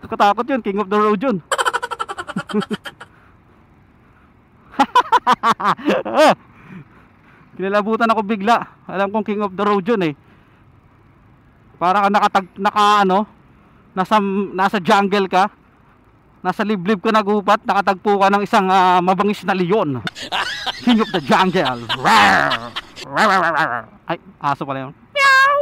Katakot yun, king of the road yun. Kinalabutan ako bigla. Alam kong king of the road yun eh. Para ka nasa jungle ka. Nasa liblib ka nagupat, nakatagpo ka ng isang mabangis na leon. King of the jungle. Rawr! Rawr! Ay, aso pala yun. Meow!